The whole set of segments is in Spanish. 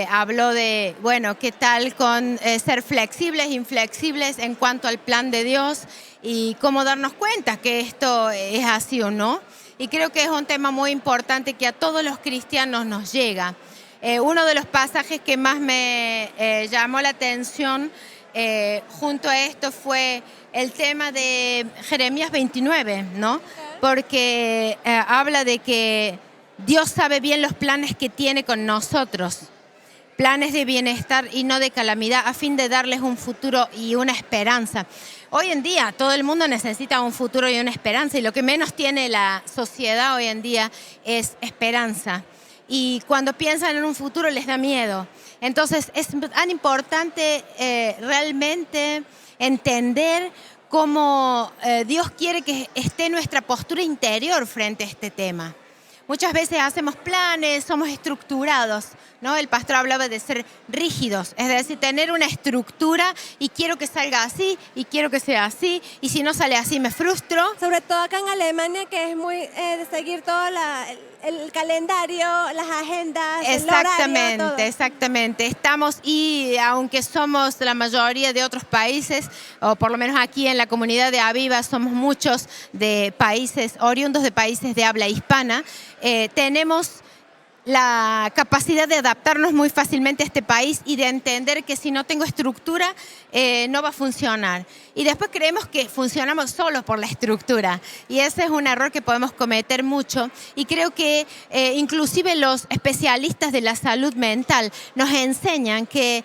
habló de, bueno, qué tal con ser flexibles, inflexibles en cuanto al plan de Dios y cómo darnos cuenta que esto es así o no. Y creo que es un tema muy importante que a todos los cristianos nos llega. Uno de los pasajes que más me llamó la atención junto a esto fue el tema de Jeremías 29, ¿no? Porque habla de que Dios sabe bien los planes que tiene con nosotros, planes de bienestar y no de calamidad, a fin de darles un futuro y una esperanza. Hoy en día todo el mundo necesita un futuro y una esperanza, y lo que menos tiene la sociedad hoy en día es esperanza. Y cuando piensan en un futuro les da miedo. Entonces es tan importante realmente entender cómo Dios quiere que esté nuestra postura interior frente a este tema. Muchas veces hacemos planes, somos estructurados, ¿no? El pastor hablaba de ser rígidos, es decir, tener una estructura y quiero que salga así y quiero que sea así, y si no sale así me frustro. Sobre todo acá en Alemania, que es muy de seguir todo el calendario, las agendas, el horario, todo. Exactamente. Estamos, y aunque somos la mayoría de otros países, o por lo menos aquí en la comunidad de Aviva somos muchos de países, oriundos de países de habla hispana, tenemos la capacidad de adaptarnos muy fácilmente a este país y de entender que si no tengo estructura no va a funcionar. Y después creemos que funcionamos solo por la estructura, y ese es un error que podemos cometer mucho, y creo que inclusive los especialistas de la salud mental nos enseñan que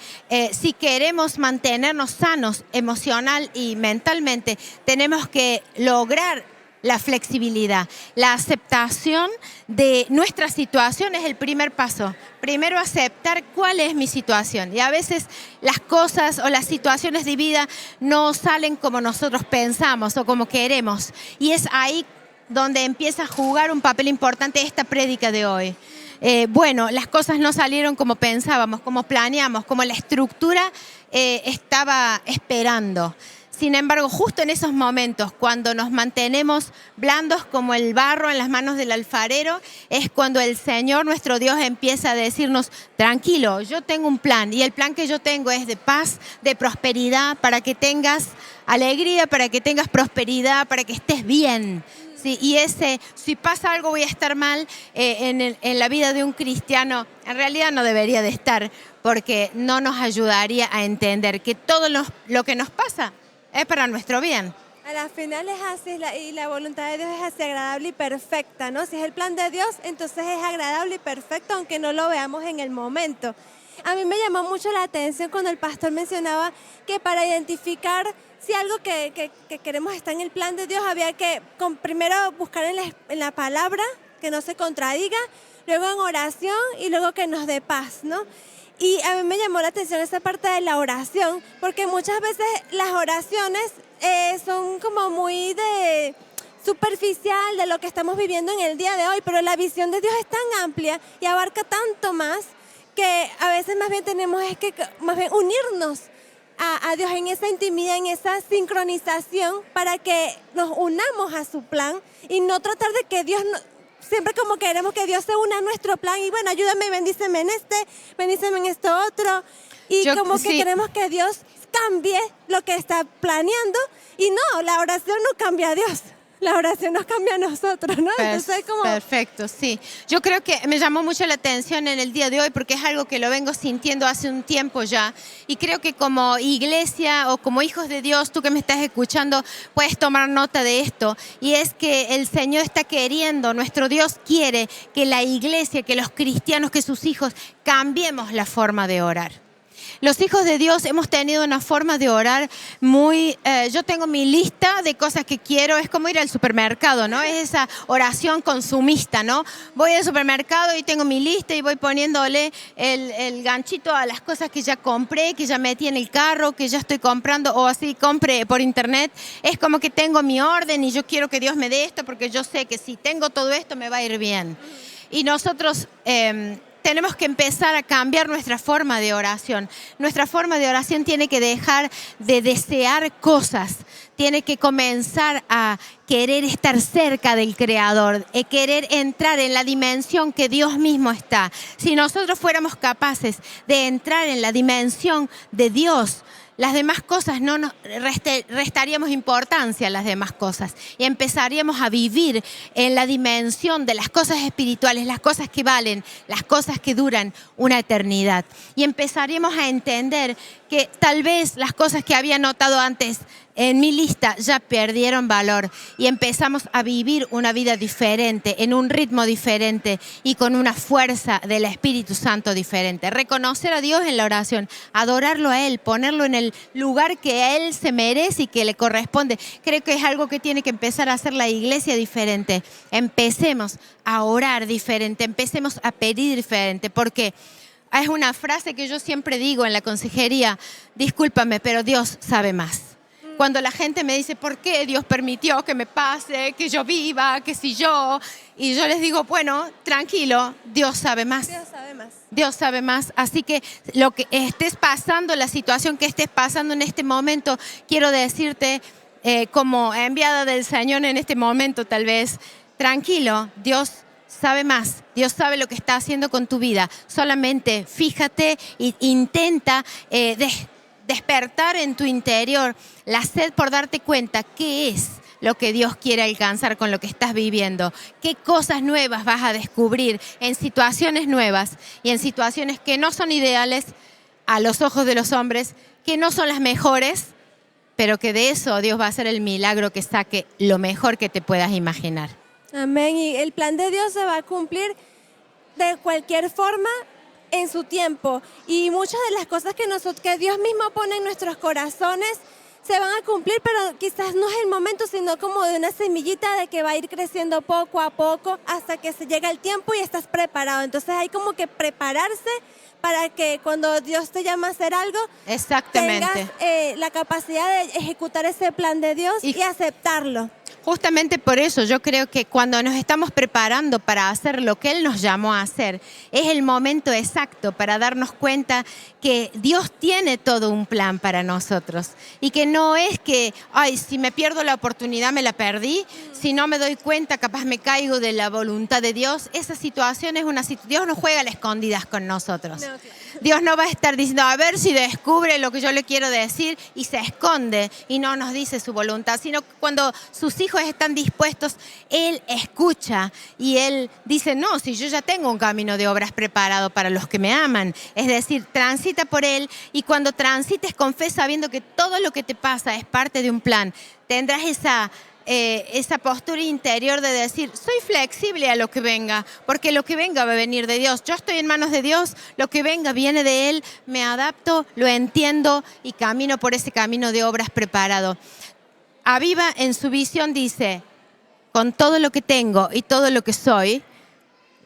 si queremos mantenernos sanos emocional y mentalmente, tenemos que lograr la flexibilidad, la aceptación de nuestra situación es el primer paso. Primero aceptar cuál es mi situación, y a veces las cosas o las situaciones de vida no salen como nosotros pensamos o como queremos, y es ahí donde empieza a jugar un papel importante esta prédica de hoy. Bueno, las cosas no salieron como pensábamos, como planeamos, como la estructura estaba esperando. Sin embargo, justo en esos momentos, cuando nos mantenemos blandos como el barro en las manos del alfarero, es cuando el Señor, nuestro Dios, empieza a decirnos, tranquilo, yo tengo un plan, y el plan que yo tengo es de paz, de prosperidad, para que tengas alegría, para que tengas prosperidad, para que estés bien. Sí, y si pasa algo voy a estar mal en la vida de un cristiano, en realidad no debería de estar, porque no nos ayudaría a entender que todo lo que nos pasa es para nuestro bien. A la final es así, y la voluntad de Dios es así, agradable y perfecta, ¿no? Si es el plan de Dios, entonces es agradable y perfecto, aunque no lo veamos en el momento. A mí me llamó mucho la atención cuando el pastor mencionaba que para identificar si algo que queremos está en el plan de Dios, había que primero buscar en la palabra, que no se contradiga, luego en oración y luego que nos dé paz, ¿no? Y a mí me llamó la atención esa parte de la oración, porque muchas veces las oraciones son como muy de superficial de lo que estamos viviendo en el día de hoy, pero la visión de Dios es tan amplia y abarca tanto más que a veces más bien tenemos que más bien unirnos a Dios en esa intimidad, en esa sincronización, para que nos unamos a su plan y no tratar de que Dios siempre como queremos que Dios se una a nuestro plan y bueno, ayúdame, bendíceme en bendíceme en esto otro. Y que queremos que Dios cambie lo que está planeando. Y no, la oración no cambia a Dios. La oración nos cambia a nosotros, ¿no? Entonces, Perfecto, sí. Yo creo que me llamó mucho la atención en el día de hoy porque es algo que lo vengo sintiendo hace un tiempo ya. Y creo que como iglesia o como hijos de Dios, tú que me estás escuchando, puedes tomar nota de esto. Y es que el Señor está queriendo, nuestro Dios quiere que la iglesia, que los cristianos, que sus hijos, cambiemos la forma de orar. Los hijos de Dios hemos tenido una forma de orar yo tengo mi lista de cosas que quiero, es como ir al supermercado, ¿no? Es esa oración consumista, ¿no? Voy al supermercado y tengo mi lista y voy poniéndole el ganchito a las cosas que ya compré, que ya metí en el carro, que ya estoy comprando, o así compre por internet. Es como que tengo mi orden y yo quiero que Dios me dé esto porque yo sé que si tengo todo esto me va a ir bien. Y nosotros tenemos que empezar a cambiar nuestra forma de oración. Nuestra forma de oración tiene que dejar de desear cosas, tiene que comenzar a querer estar cerca del Creador, querer entrar en la dimensión que Dios mismo está. Si nosotros fuéramos capaces de entrar en la dimensión de Dios, las demás cosas no nos restaríamos importancia a las demás cosas y empezaríamos a vivir en la dimensión de las cosas espirituales, las cosas que valen, las cosas que duran una eternidad. Y empezaríamos a entender que tal vez las cosas que había notado antes en mi lista ya perdieron valor y empezamos a vivir una vida diferente, en un ritmo diferente y con una fuerza del Espíritu Santo diferente. Reconocer a Dios en la oración, adorarlo a Él, ponerlo en el lugar que a Él se merece y que le corresponde. Creo que es algo que tiene que empezar a hacer la iglesia diferente. Empecemos a orar diferente, empecemos a pedir diferente, porque es una frase que yo siempre digo en la consejería: discúlpame, pero Dios sabe más. Cuando la gente me dice, ¿por qué Dios permitió que me pase, que yo viva, que si yo? Y yo les digo, bueno, tranquilo, Dios sabe más. Dios sabe más. Dios sabe más. Así que lo que estés pasando, la situación que estés pasando en este momento, quiero decirte, como enviada del Señor en este momento tal vez, tranquilo, Dios sabe más. Dios sabe lo que está haciendo con tu vida. Solamente fíjate e intenta despertar en tu interior la sed por darte cuenta qué es lo que Dios quiere alcanzar con lo que estás viviendo, qué cosas nuevas vas a descubrir en situaciones nuevas y en situaciones que no son ideales a los ojos de los hombres, que no son las mejores, pero que de eso Dios va a hacer el milagro que saque lo mejor que te puedas imaginar. Amén. Y el plan de Dios se va a cumplir de cualquier forma en su tiempo, y muchas de las cosas que Dios mismo pone en nuestros corazones se van a cumplir, pero quizás no es el momento, sino como de una semillita de que va a ir creciendo poco a poco hasta que se llega el tiempo y estás preparado. Entonces hay como que prepararse para que cuando Dios te llama a hacer algo, exactamente, tengas la capacidad de ejecutar ese plan de Dios y aceptarlo. Justamente por eso yo creo que cuando nos estamos preparando para hacer lo que Él nos llamó a hacer, es el momento exacto para darnos cuenta que Dios tiene todo un plan para nosotros y que no es que, ay, si me pierdo la oportunidad me la perdí, si no me doy cuenta capaz me caigo de la voluntad de Dios. Esa situación es una situación, Dios no juega a las escondidas con nosotros. No, claro. Dios no va a estar diciendo, a ver si descubre lo que yo le quiero decir y se esconde y no nos dice su voluntad, sino cuando sus hijos están dispuestos, Él escucha y Él dice, no, si yo ya tengo un camino de obras preparado para los que me aman. Es decir, transita por Él y cuando transites con fe sabiendo que todo lo que te pasa es parte de un plan, tendrás esa postura interior de decir, soy flexible a lo que venga, porque lo que venga va a venir de Dios. Yo estoy en manos de Dios, lo que venga viene de Él, me adapto, lo entiendo y camino por ese camino de obras preparado. Aviva en su visión dice, con todo lo que tengo y todo lo que soy,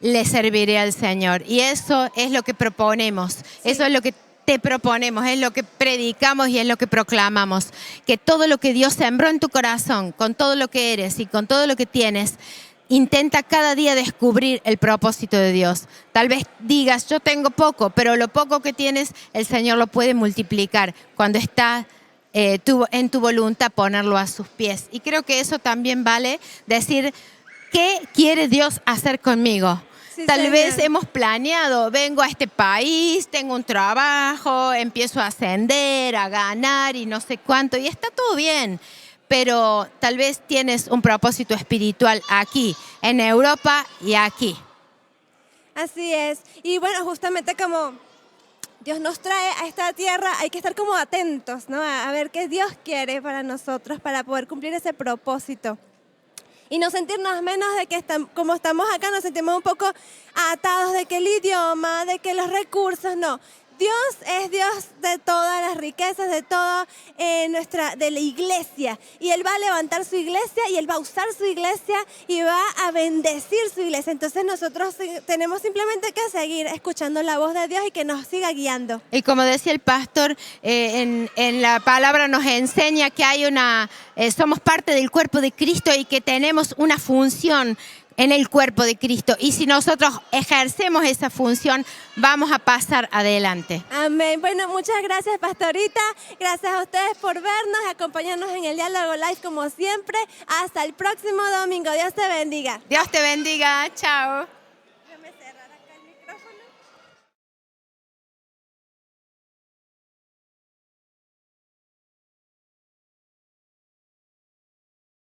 le serviré al Señor. Y eso es lo que proponemos, sí. Eso es lo que te proponemos, es lo que predicamos y es lo que proclamamos. Que todo lo que Dios sembró en tu corazón, con todo lo que eres y con todo lo que tienes, intenta cada día descubrir el propósito de Dios. Tal vez digas, yo tengo poco, pero lo poco que tienes, el Señor lo puede multiplicar cuando está en tu voluntad ponerlo a sus pies. Y creo que eso también vale decir, ¿qué quiere Dios hacer conmigo? Sí, tal vez hemos planeado, vengo a este país, tengo un trabajo, empiezo a ascender, a ganar y no sé cuánto, y está todo bien, pero tal vez tienes un propósito espiritual aquí, en Europa y aquí. Así es, y bueno, justamente como Dios nos trae a esta tierra, hay que estar como atentos, ¿no? A ver qué Dios quiere para nosotros, para poder cumplir ese propósito. Y no sentirnos menos de que como estamos acá, nos sentimos un poco atados de que el idioma, de que los recursos, no. Dios es Dios de todas las riquezas, de toda de la iglesia. Y Él va a levantar su iglesia y Él va a usar su iglesia y va a bendecir su iglesia. Entonces nosotros tenemos simplemente que seguir escuchando la voz de Dios y que nos siga guiando. Y como decía el pastor, en la palabra nos enseña que hay somos parte del cuerpo de Cristo y que tenemos una función en el cuerpo de Cristo. Y si nosotros ejercemos esa función, vamos a pasar adelante. Amén. Bueno, muchas gracias, pastorita. Gracias a ustedes por vernos, acompañarnos en el Diálogo Live como siempre. Hasta el próximo domingo. Dios te bendiga. Dios te bendiga. Chao.